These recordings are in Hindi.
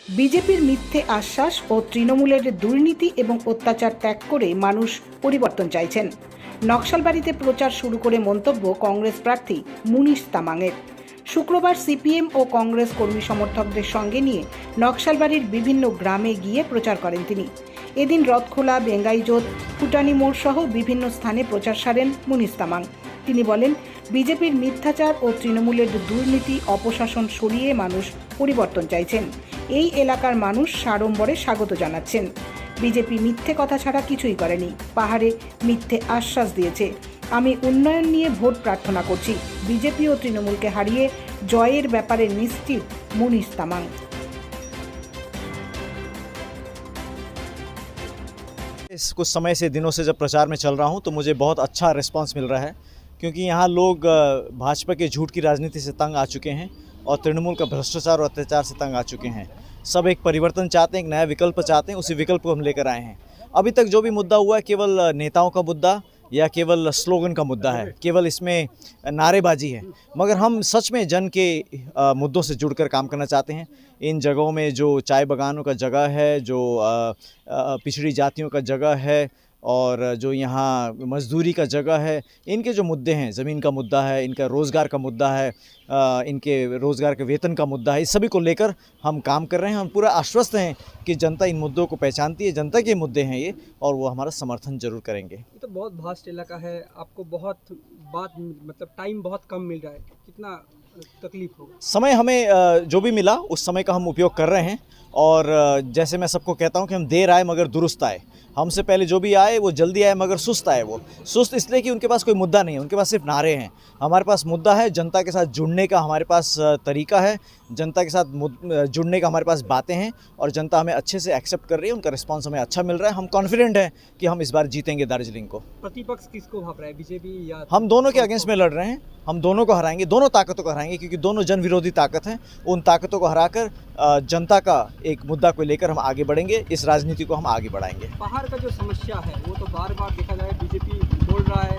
বিজেপির মিথ্যে আশ্বাস ও তৃণমূলের দুর্নীতি এবং অত্যাচার ত্যাগ করে মানুষ পরিবর্তন চাইছেন। নকশালবাড়িতে প্রচার শুরু করে মন্তব্য কংগ্রেস প্রার্থী মুনিশ তামাংয়ের। শুক্রবার সিপিএম ও কংগ্রেস কর্মী সমর্থকদের সঙ্গে নিয়ে নকশালবাড়ির বিভিন্ন গ্রামে গিয়ে প্রচার করেন তিনি। এদিন রথখোলা, বেঙ্গাইজোত, ফুটানি মোড় সহ বিভিন্ন স্থানে প্রচার সারেন মুনিশ তামাং। তিনি বলেন, বিজেপির মিথ্যাচার ও তৃণমূলের দুর্নীতি অপশাসন সরিয়ে মানুষ পরিবর্তন চাইছেন। এই এলাকার মানুষ সাড়ম্বরে স্বাগত জানাচ্ছেন। বিজেপি মিথ্যে কথা ছাড়া কিছুই করেনি, পাহাড়ে মিথ্যে আশ্বাস দিয়েছে। আমি উন্নয়ন নিয়ে ভোট প্রার্থনা করছি। বিজেপি ও তৃণমূলকে হারিয়ে জয়ের ব্যাপারে নিশ্চিত মুনিশ তামাং। इस कुछ समय से दिनों से जब प्रचार में चल रहा हूं तो मुझे बहुत अच्छा रिस्पांस मिल रहा है, क्योंकि यहाँ लोग भाजपा के झूठ की राजनीति से तंग आ चुके हैं और तृणमूल का भ्रष्टाचार और अत्याचार से तंग आ चुके हैं। सब एक परिवर्तन चाहते हैं, एक नया विकल्प चाहते हैं। उसी विकल्प को हम लेकर आए हैं। अभी तक जो भी मुद्दा हुआ है केवल नेताओं का मुद्दा या केवल स्लोगन का मुद्दा है, केवल इसमें नारेबाजी है, मगर हम सच में जन के मुद्दों से जुड़कर काम करना चाहते हैं। इन जगहों में जो चाय बागानों का जगह है, जो पिछड़ी जातियों का जगह है और जो यहाँ मजदूरी का जगह है, इनके जो मुद्दे हैं, ज़मीन का मुद्दा है, इनका रोज़गार का मुद्दा है, इनके रोज़गार के वेतन का मुद्दा है, इस सभी को लेकर हम काम कर रहे हैं। हम पूरा आश्वस्त हैं कि जनता इन मुद्दों को पहचानती है, जनता के मुद्दे हैं ये, और वो हमारा समर्थन जरूर करेंगे। ये तो बहुत वास्ट इलाका है, आपको बहुत बात मतलब टाइम बहुत कम मिल रहा है, कितना तकलीफ होगा? समय हमें जो भी मिला उस समय का हम उपयोग कर रहे हैं, और जैसे मैं सबको कहता हूं कि हम देर आए मगर दुरुस्त आए। हमसे पहले जो भी आए वो जल्दी आए मगर सुस्त आए। वो सुस्त इसलिए कि उनके पास कोई मुद्दा नहीं है, उनके पास सिर्फ नारे हैं। हमारे पास मुद्दा है, जनता के साथ जुड़ने का हमारे पास तरीका है, जनता के साथ जुड़ने का हमारे पास बातें हैं, और जनता हमें अच्छे से एक्सेप्ट कर रही है। उनका रिस्पांस हमें अच्छा मिल रहा है। हम कॉन्फिडेंट हैं कि हम इस बार जीतेंगे दार्जिलिंग को। प्रतिपक्ष किसको भाप रहा है, बीजेपी या? हम दोनों के अगेंस्ट में लड़ रहे हैं। हम दोनों को हराएंगे, दोनों ताकतों को हराएंगे, क्योंकि दोनों जन विरोधी ताकत हैं। उन ताकतों को हराकर जनता का एक मुद्दा को लेकर हम आगे बढ़ेंगे। इस राजनीति को हम आगे बढ़ाएंगे। पहाड़ का जो समस्या है वो तो बार बार देखा जाए बीजेपी बोल रहा है,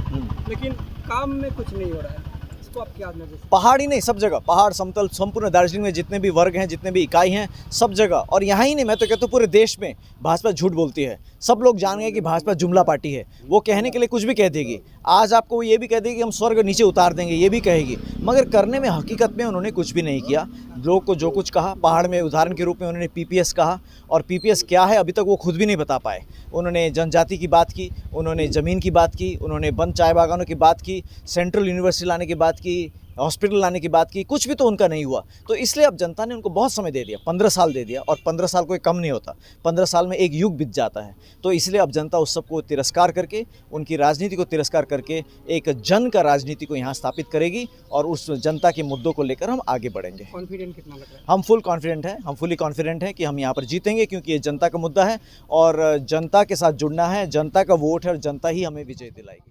लेकिन काम में कुछ नहीं हो रहा है। इसको आप क्या नजर से? पहाड़ ही नहीं, सब जगह पहाड़, समतल, संपूर्ण दार्जिलिंग में जितने भी वर्ग हैं, जितने भी इकाई हैं, सब जगह, और यहाँ ही नहीं, मैं तो कहता हूँ पूरे देश में भाजपा झूठ बोलती है। सब लोग जान गए कि भाजपा जुमला पार्टी है। वो कहने के लिए कुछ भी कह देगी। आज आपको वो ये भी कह देगी कि हम स्वर्ग नीचे उतार देंगे, ये भी कहेगी, मगर करने में हकीकत में उन्होंने कुछ भी नहीं किया। लोग को जो कुछ कहा, पहाड़ में उदाहरण के रूप में उन्होंने पीपीएस कहा, और पीपीएस क्या है अभी तक वो खुद भी नहीं बता पाए। उन्होंने जनजाति की बात की, उन्होंने ज़मीन की बात की, उन्होंने बंद चाय बागानों की बात की, सेंट्रल यूनिवर्सिटी लाने की बात की, हॉस्पिटल लाने की बात की, कुछ भी तो उनका नहीं हुआ। तो इसलिए अब जनता ने उनको बहुत समय दे दिया, 15 साल दे दिया, और 15 साल कोई कम नहीं होता। 15 साल में एक युग बीत जाता है। तो इसलिए अब जनता उस सबको तिरस्कार करके, उनकी राजनीति को तिरस्कार करके एक जन का राजनीति को यहाँ स्थापित करेगी, और उस जनता के मुद्दों को लेकर हम आगे बढ़ेंगे। कॉन्फिडेंट कितना लग रहा है? हम फुल कॉन्फिडेंट हैं, हम फुली कॉन्फिडेंट हैं कि हम यहाँ पर जीतेंगे, क्योंकि ये जनता का मुद्दा है, और जनता के साथ जुड़ना है। जनता का वोट है और जनता ही हमें विजय दिलाएगी।